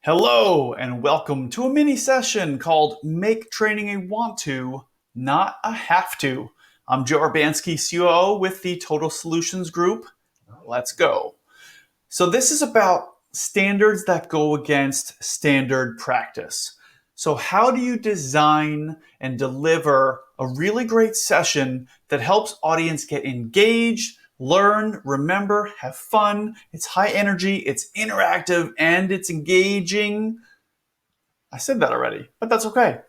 Hello and welcome to a mini session called Make Training a Want To, Not a Have To. I'm Joe Urbanski, COO with the Total Solutions Group. Let's go. So this is about standards that go against standard practice. So how do you design and deliver a really great session that helps audience get engaged, learn, remember, have fun? It's high energy, it's interactive, and it's engaging. I said that already, but that's okay.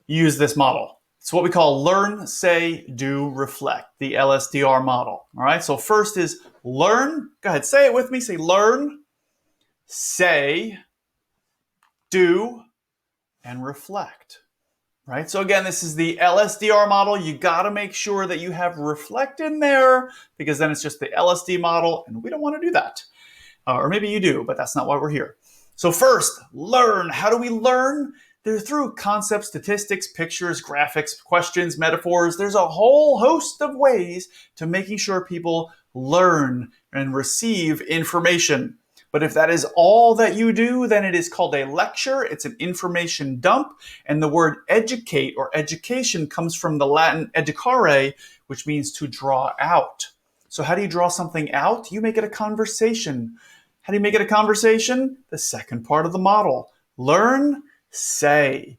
Use this model. It's what we call learn, say, do, reflect, the LSDR model. All right, so first is learn. Go ahead, say it with me. Say learn, say, do, and reflect. Right? So again, this is the LSDR model. You got to make sure that you have reflect in there because then it's just the LSD model, and we don't want to do that. Or maybe you do, but that's not why we're here. So first, learn. How do we learn? They're through concepts, statistics, pictures, graphics, questions, metaphors. There's a whole host of ways to making sure people learn and receive information. But if that is all that you do, then it is called a lecture. It's an information dump. And the word educate or education comes from the Latin educare, which means to draw out. So how do you draw something out? You make it a conversation. How do you make it a conversation? The second part of the model. Learn, say.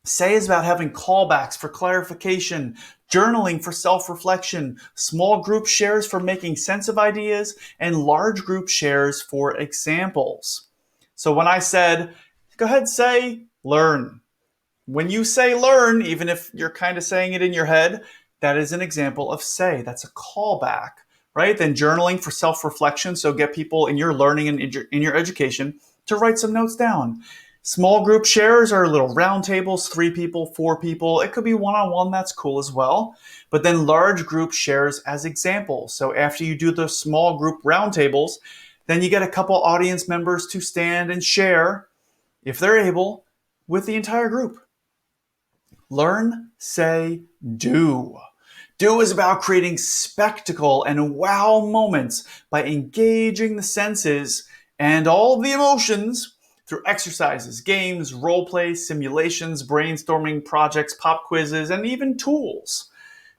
Say is about having callbacks for clarification, journaling for self-reflection, small group shares for making sense of ideas, and large group shares for examples. So when I said, go ahead, say, learn. When you say learn, even if you're kind of saying it in your head, that is an example of say. That's a callback, right? Then journaling for self-reflection. So get people in your learning and in your education to write some notes down. Small group shares are little round tables, 3 people, 4 people. It could be one-on-one, that's cool as well. But then large group shares as examples. So after you do the small group round tables, then you get a couple audience members to stand and share, if they're able, with the entire group. Learn, say, do. Do is about creating spectacle and wow moments by engaging the senses and all of the emotions through exercises, games, role play, simulations, brainstorming projects, pop quizzes, and even tools.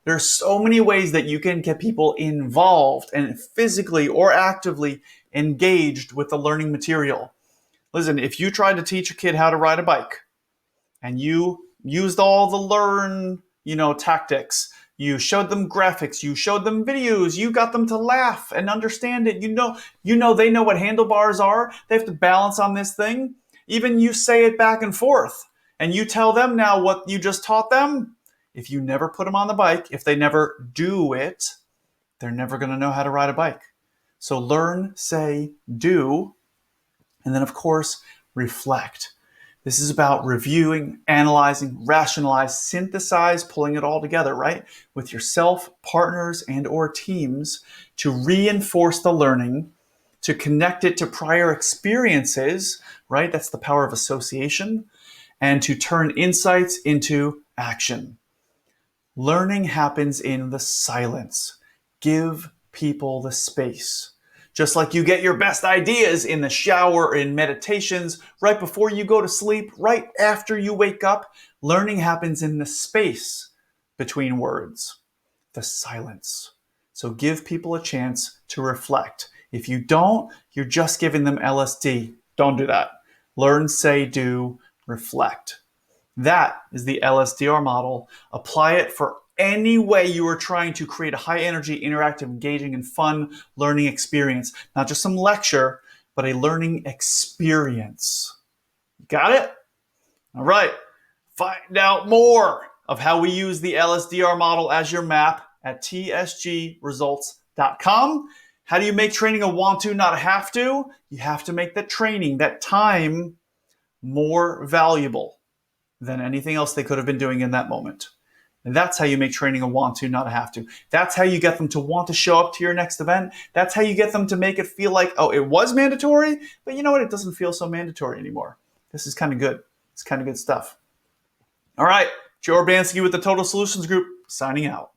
There are so many ways that you can get people involved and physically or actively engaged with the learning material. Listen, if you tried to teach a kid how to ride a bike and you used all the learn, tactics, you showed them graphics, you showed them videos, you got them to laugh and understand it. They know what handlebars are. They have to balance on this thing. Even you say it back and forth and you tell them now what you just taught them. If you never put them on the bike, if they never do it, they're never going to know how to ride a bike. So learn, say, do, and then of course, reflect. This is about reviewing, analyzing, rationalize, synthesize, pulling it all together, right? With yourself, partners, and or teams to reinforce the learning, to connect it to prior experiences, right? That's the power of association, and to turn insights into action. Learning happens in the silence. Give people the space. Just like you get your best ideas in the shower, in meditations, right before you go to sleep, right after you wake up, learning happens in the space between words, the silence. So give people a chance to reflect. If you don't, you're just giving them LSD. Don't do that. Learn, say, do, reflect. That is the LSDR model. Apply it for any way you are trying to create a high energy, interactive, engaging, and fun learning experience. Not just some lecture, but a learning experience. Got it? All right. Find out more of how we use the LSDR model as your map at tsgresults.com. How do you make training a want to, not a have to? You have to make that training, that time, more valuable than anything else they could have been doing in that moment. And that's how you make training a want to, not a have to. That's how you get them to want to show up to your next event. That's how you get them to make it feel like, oh, it was mandatory, but you know what? It doesn't feel so mandatory anymore. This is kind of good. It's kind of good stuff. All right, Joe Urbanski with the Total Solutions Group, signing out.